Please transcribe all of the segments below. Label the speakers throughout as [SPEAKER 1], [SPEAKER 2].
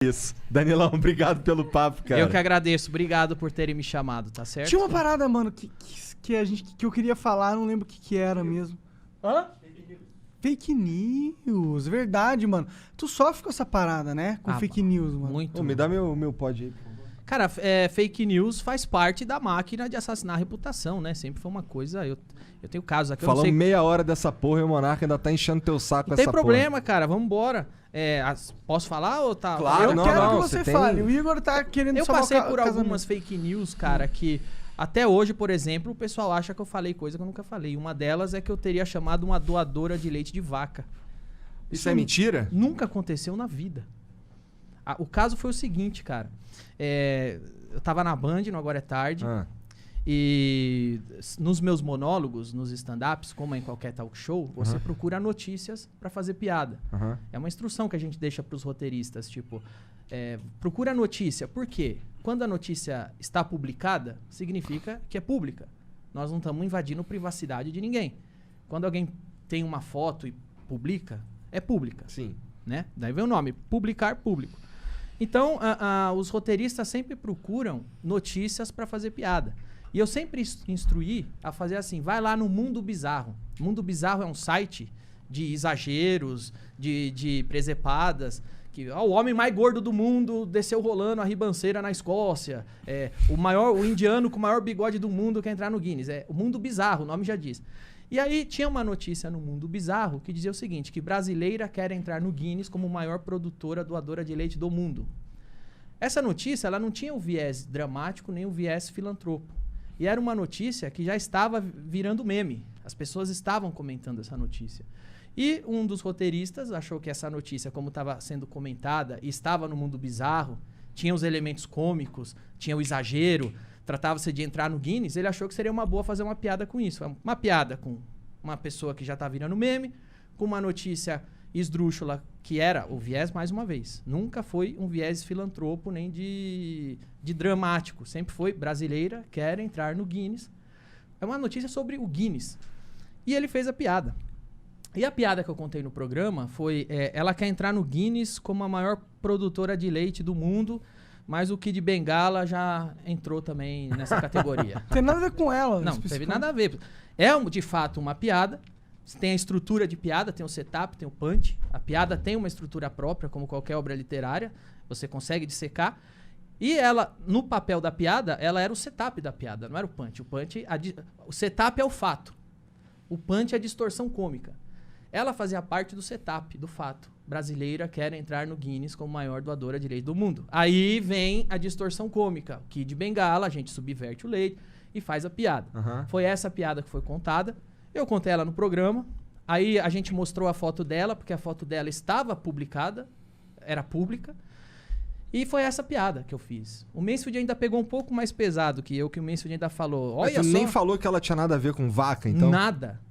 [SPEAKER 1] Isso. Danilão, obrigado pelo papo, cara.
[SPEAKER 2] Eu que agradeço. Obrigado por terem me chamado, tá certo?
[SPEAKER 3] Tinha uma parada, mano, que eu queria falar, não lembro o que era mesmo. Hã? Fake news, verdade, mano. Tu sofre com essa parada, né? Com fake news, mano.
[SPEAKER 2] Muito.
[SPEAKER 1] Ô, me dá meu pod aí, por favor.
[SPEAKER 2] Cara, fake news faz parte da máquina de assassinar a reputação, né? Sempre foi uma coisa... Eu tenho casos aqui, eu não
[SPEAKER 1] Falamos
[SPEAKER 2] sei...
[SPEAKER 1] meia hora dessa porra e o Monarca ainda tá enchendo teu saco com
[SPEAKER 2] Não
[SPEAKER 1] essa
[SPEAKER 2] tem problema, cara. Vambora. Posso falar ou tá...
[SPEAKER 1] Claro,
[SPEAKER 3] Eu quero que
[SPEAKER 1] você
[SPEAKER 3] você
[SPEAKER 1] tem-
[SPEAKER 3] fale. O Igor tá querendo
[SPEAKER 2] Eu
[SPEAKER 3] salvar
[SPEAKER 2] passei
[SPEAKER 3] o
[SPEAKER 2] por
[SPEAKER 3] casamento.
[SPEAKER 2] algumas fake news, cara, que até hoje, por exemplo, o pessoal acha que eu falei coisa que eu nunca falei. Uma delas é que eu teria chamado uma doadora de leite de vaca.
[SPEAKER 1] Isso é mentira?
[SPEAKER 2] Nunca aconteceu na vida. O caso foi o seguinte, cara. Eu tava na Band, no Agora é Tarde, e nos meus monólogos, nos stand-ups, como em qualquer talk show, você procura notícias pra fazer piada. É uma instrução que a gente deixa pros roteiristas, tipo... procura a notícia. Por quê? Quando a notícia está publicada, significa que é pública. Nós não estamos invadindo privacidade de ninguém. Quando alguém tem uma foto e publica, é pública.
[SPEAKER 1] Sim.
[SPEAKER 2] Né? Daí vem o nome, publicar público. Então, os roteiristas sempre procuram notícias para fazer piada. E eu sempre instruí a fazer assim, vai lá no Mundo Bizarro. Mundo Bizarro é um site de exageros, de presepadas, que o homem mais gordo do mundo desceu rolando a ribanceira na Escócia, o indiano com o maior bigode do mundo quer entrar no Guinness. O Mundo Bizarro, o nome já diz. E aí tinha uma notícia no Mundo Bizarro que dizia o seguinte, que brasileira quer entrar no Guinness como maior produtora doadora de leite do mundo. Essa notícia, ela não tinha o viés dramático nem o viés filantropo. E era uma notícia que já estava virando meme. As pessoas estavam comentando essa notícia. E um dos roteiristas achou que essa notícia, como estava sendo comentada e estava no Mundo Bizarro, tinha os elementos cômicos, tinha o exagero, tratava-se de entrar no Guinness, ele achou que seria uma boa fazer uma piada com isso. Uma piada com uma pessoa que já tá virando meme, com uma notícia esdrúxula, que era o viés, mais uma vez. Nunca foi um viés filantropo, nem de dramático. Sempre foi brasileira, quer entrar no Guinness. É uma notícia sobre o Guinness. E ele fez a piada. E a piada que eu contei no programa foi, ela quer entrar no Guinness como a maior produtora de leite do mundo, mas o Kid Bengala já entrou também nessa categoria.
[SPEAKER 3] Tem nada a ver com ela.
[SPEAKER 2] Não, teve nada a ver. De fato, uma piada. Tem a estrutura de piada, tem o setup, tem o punch. A piada tem uma estrutura própria, como qualquer obra literária. Você consegue dissecar. E ela, no papel da piada, ela era o setup da piada, não era o punch. O setup é o fato. O punch é a distorção cômica. Ela fazia parte do setup, do fato. Brasileira quer entrar no Guinness como maior doadora de leite do mundo. Aí vem a distorção cômica. Kid Bengala, a gente subverte o leite e faz a piada. Foi essa piada que foi contada. Eu contei ela no programa. Aí a gente mostrou a foto dela, porque a foto dela estava publicada, era pública. E foi essa piada que eu fiz. O Mansfield ainda pegou um pouco mais pesado que eu, que o Mansfield ainda falou...
[SPEAKER 1] Mas
[SPEAKER 2] Olha
[SPEAKER 1] tu
[SPEAKER 2] só,
[SPEAKER 1] nem falou que ela tinha nada a ver com vaca, então?
[SPEAKER 2] Nada.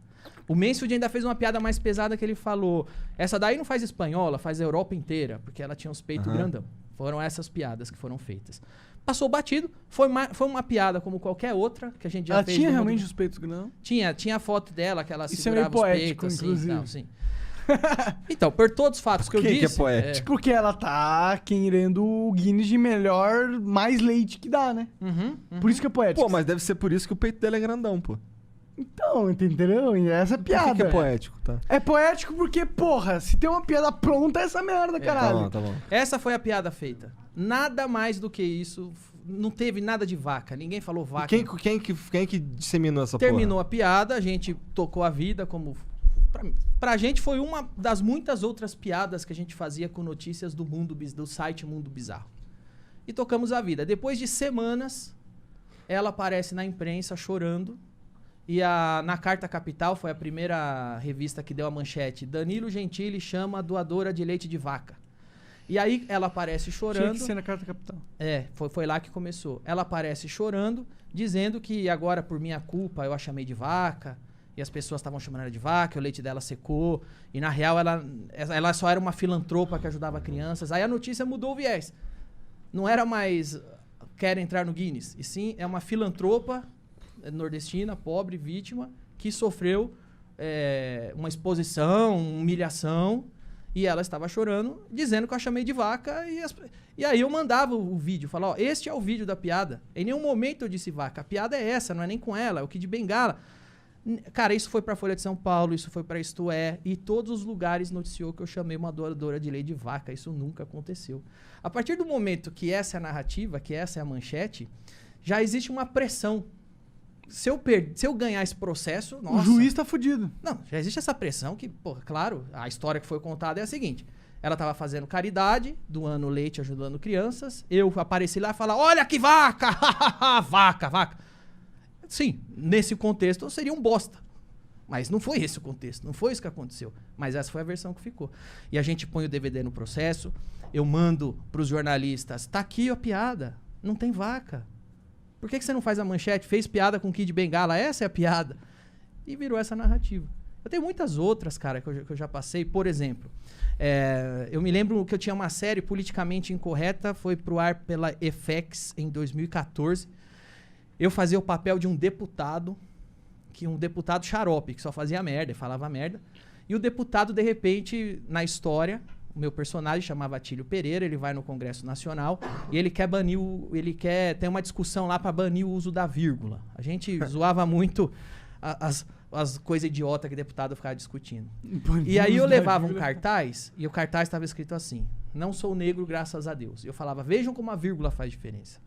[SPEAKER 2] O Mansfield ainda fez uma piada mais pesada que ele falou... Essa daí não faz espanhola, faz a Europa inteira, porque ela tinha os peitos grandão. Foram essas piadas que foram feitas. Passou batido, foi uma piada como qualquer outra que a gente já
[SPEAKER 3] ela
[SPEAKER 2] fez.
[SPEAKER 3] Ela tinha realmente os peitos grandes?
[SPEAKER 2] Tinha a foto dela, que ela
[SPEAKER 3] isso
[SPEAKER 2] segurava
[SPEAKER 3] é meio poético,
[SPEAKER 2] os peitos,
[SPEAKER 3] inclusive.
[SPEAKER 2] assim, sim. Então, por todos os fatos que eu disse...
[SPEAKER 1] que é poético?
[SPEAKER 3] Porque ela tá querendo o Guinness de melhor, mais leite que dá, né? Por isso que é poético.
[SPEAKER 1] Pô, mas deve ser por isso que o peito dela é grandão, pô.
[SPEAKER 3] Então, entendeu? E essa é a piada.
[SPEAKER 1] Por que é poético, tá?
[SPEAKER 3] É poético porque, porra, se tem uma piada pronta, é essa merda, caralho.
[SPEAKER 1] Tá bom.
[SPEAKER 2] Essa foi a piada feita. Nada mais do que isso. Não teve nada de vaca. Ninguém falou vaca.
[SPEAKER 1] Quem que disseminou essa
[SPEAKER 2] Terminou a piada, a gente tocou a vida como... Pra gente foi uma das muitas outras piadas que a gente fazia com notícias do site Mundo Bizarro. E tocamos a vida. Depois de semanas, ela aparece na imprensa chorando. E na Carta Capital, foi a primeira revista que deu a manchete, Danilo Gentili chama a doadora de leite de vaca. E aí ela aparece chorando...
[SPEAKER 3] Tinha que ser na Carta Capital.
[SPEAKER 2] Foi lá que começou. Ela aparece chorando, dizendo que agora, por minha culpa, eu a chamei de vaca, e as pessoas estavam chamando ela de vaca, o leite dela secou, e na real ela só era uma filantropa que ajudava crianças. Aí a notícia mudou o viés. Não era mais quer entrar no Guinness, e sim é uma filantropa nordestina, pobre, vítima, que sofreu uma exposição, humilhação, E ela estava chorando, dizendo que eu chamei de vaca. E aí eu mandava o vídeo, falava, ó, este é o vídeo da piada. Em nenhum momento eu disse vaca. A piada é essa, não é nem com ela, é o Kid Bengala. Cara, isso foi pra Folha de São Paulo, isso foi pra Isto É, e todos os lugares noticiou que eu chamei uma doadora de leite de vaca. Isso nunca aconteceu. A partir do momento que essa é a narrativa, que essa é a manchete, já existe uma pressão. Se eu ganhar esse processo, nossa...
[SPEAKER 3] O juiz tá fudido.
[SPEAKER 2] Não, já existe essa pressão que, porra, claro, a história que foi contada é a seguinte. Ela tava fazendo caridade, doando leite, ajudando crianças. Eu apareci lá e falei, olha que vaca! Vaca, vaca. Sim, nesse contexto eu seria um bosta. Mas não foi esse o contexto, não foi isso que aconteceu. Mas essa foi a versão que ficou. E a gente põe o DVD no processo, eu mando pros jornalistas, tá aqui a piada, não tem vaca. Por que você não faz a manchete? Fez piada com o Kid Bengala, essa é a piada. E virou essa narrativa. Eu tenho muitas outras, cara, que eu já passei. Por exemplo, eu me lembro que eu tinha uma série politicamente incorreta, foi pro ar pela FX em 2014. Eu fazia o papel de um deputado xarope, que só fazia merda, falava merda. E o deputado, de repente, na história, o meu personagem chamava Atílio Pereira, ele vai no Congresso Nacional e ele quer banir tem uma discussão lá para banir o uso da vírgula. A gente zoava muito as coisas idiotas que o deputado ficava discutindo. E aí eu levava um cartaz e o cartaz estava escrito assim: não sou negro, graças a Deus. E eu falava, vejam como a vírgula faz diferença.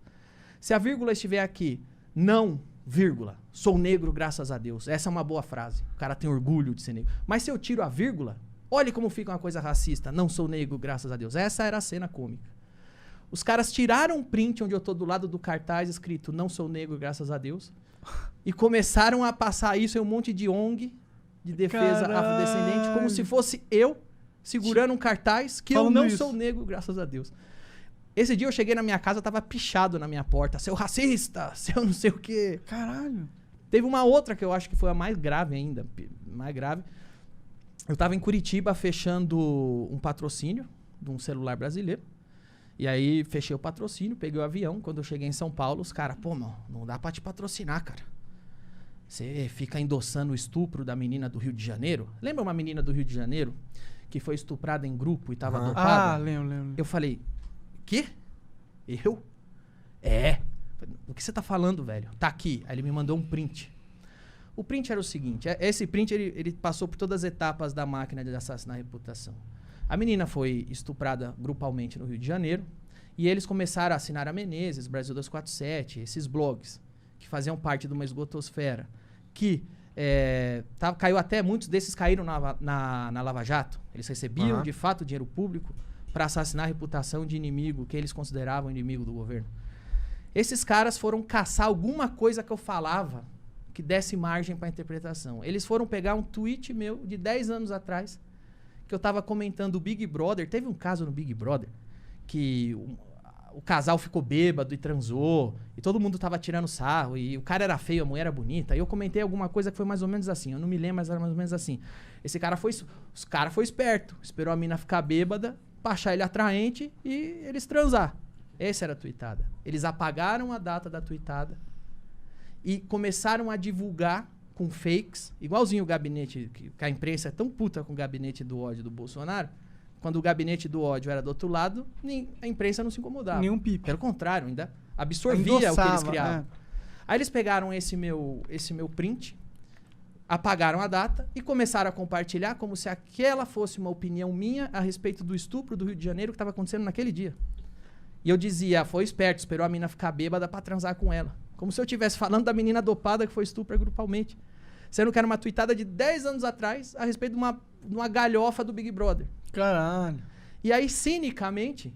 [SPEAKER 2] Se a vírgula estiver aqui, não, vírgula, sou negro, graças a Deus. Essa é uma boa frase. O cara tem orgulho de ser negro. Mas se eu tiro a vírgula, olhe como fica uma coisa racista. Não sou negro, graças a Deus. Essa era a cena cômica. Os caras tiraram um print onde eu tô do lado do cartaz escrito não sou negro, graças a Deus. E começaram a passar isso em um monte de ONG de defesa afrodescendente, como se fosse eu segurando um cartaz que
[SPEAKER 3] Falando
[SPEAKER 2] eu não
[SPEAKER 3] isso.
[SPEAKER 2] sou negro, graças a Deus. Esse dia eu cheguei na minha casa, tava pichado na minha porta. Seu racista, seu não sei o quê.
[SPEAKER 3] Caralho.
[SPEAKER 2] Teve uma outra que eu acho que foi a mais grave ainda. Mais grave. Eu tava em Curitiba fechando um patrocínio de um celular brasileiro. E aí fechei o patrocínio, peguei o avião. Quando eu cheguei em São Paulo, os caras, pô, mano, não dá pra te patrocinar, cara. Você fica endossando o estupro da menina do Rio de Janeiro. Lembra uma menina do Rio de Janeiro que foi estuprada em grupo e tava dopada?
[SPEAKER 3] Ah, lembro.
[SPEAKER 2] Eu falei, quê? Eu? É. O que você tá falando, velho? Tá aqui. Aí ele me mandou um print. O print era o seguinte, esse print ele passou por todas as etapas da máquina de assassinar a reputação. A menina foi estuprada grupalmente no Rio de Janeiro e eles começaram a assinar a Menezes, Brasil 247, esses blogs que faziam parte de uma esgotosfera, que caiu até, muitos desses caíram na Lava Jato. Eles recebiam, de fato, dinheiro público para assassinar a reputação de inimigo que eles consideravam inimigo do governo. Esses caras foram caçar alguma coisa que eu falava que desse margem para interpretação. Eles foram pegar um tweet meu de 10 anos atrás, que eu tava comentando o Big Brother. Teve um caso no Big Brother que o casal ficou bêbado e transou, e todo mundo tava tirando sarro, e o cara era feio, a mulher era bonita. E eu comentei alguma coisa que foi mais ou menos assim, eu não me lembro, mas era mais ou menos assim. Os cara foi esperto, esperou a mina ficar bêbada, pra achar ele atraente e eles transar. Essa era a tweetada. Eles apagaram a data da tweetada e começaram a divulgar com fakes, igualzinho o gabinete, que a imprensa é tão puta com o gabinete do ódio do Bolsonaro. Quando o gabinete do ódio era do outro lado, a imprensa não se incomodava.
[SPEAKER 3] Nenhum pipo.
[SPEAKER 2] Pelo contrário, ainda absorvia o que eles criavam. Aí eles pegaram esse meu print, apagaram a data e começaram a compartilhar como se aquela fosse uma opinião minha a respeito do estupro do Rio de Janeiro que estava acontecendo naquele dia. E eu dizia, foi esperto, esperou a menina ficar bêbada pra transar com ela. Como se eu estivesse falando da menina dopada que foi estupra grupalmente. Sendo que era uma tweetada de 10 anos atrás a respeito de uma galhofa do Big Brother.
[SPEAKER 3] Caralho.
[SPEAKER 2] E aí, cinicamente,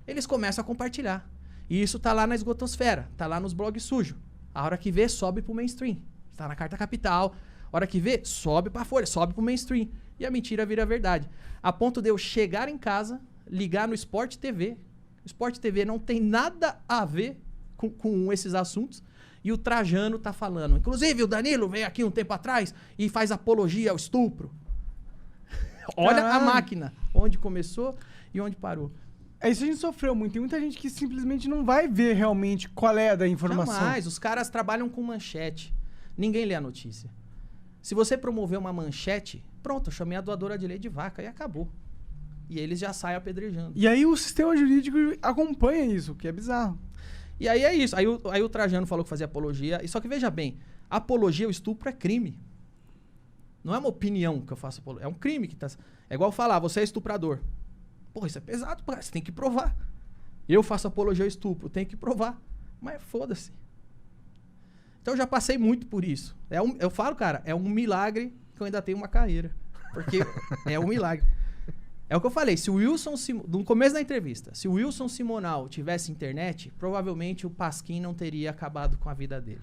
[SPEAKER 2] eles começam a compartilhar. E isso tá lá na esgotosfera, tá lá nos blogs sujos. A hora que vê, sobe pro mainstream. Tá na Carta Capital. A hora que vê, sobe pra Folha, sobe pro mainstream. E a mentira vira verdade. A ponto de eu chegar em casa, ligar no Sport TV. O Sport TV não tem nada a ver com esses assuntos. E o Trajano tá falando. Inclusive, o Danilo veio aqui um tempo atrás e faz apologia ao estupro. Olha a máquina. Onde começou e onde parou.
[SPEAKER 3] Isso a gente sofreu muito. Tem muita gente que simplesmente não vai ver realmente qual é da informação.
[SPEAKER 2] Jamais. Os caras trabalham com manchete. Ninguém lê a notícia. Se você promover uma manchete, pronto, eu chamei a doadora de leite de vaca e acabou. E eles já saem apedrejando.
[SPEAKER 3] E aí o sistema jurídico acompanha isso, que é bizarro.
[SPEAKER 2] E aí é isso. Aí o Trajano falou que fazia apologia. Só que veja bem, apologia ao estupro é crime. Não é uma opinião que eu faço apologia. É um crime que tá... É igual falar, você é estuprador. Pô, isso é pesado, você tem que provar. Eu faço apologia ao estupro, tenho que provar. Mas foda-se. Então eu já passei muito por isso. Eu falo, cara, é um milagre que eu ainda tenho uma carreira. Porque é um milagre. É o que eu falei, se o Wilson, no começo da entrevista, se o Wilson Simonal tivesse internet, provavelmente o Pasquim não teria acabado com a vida dele.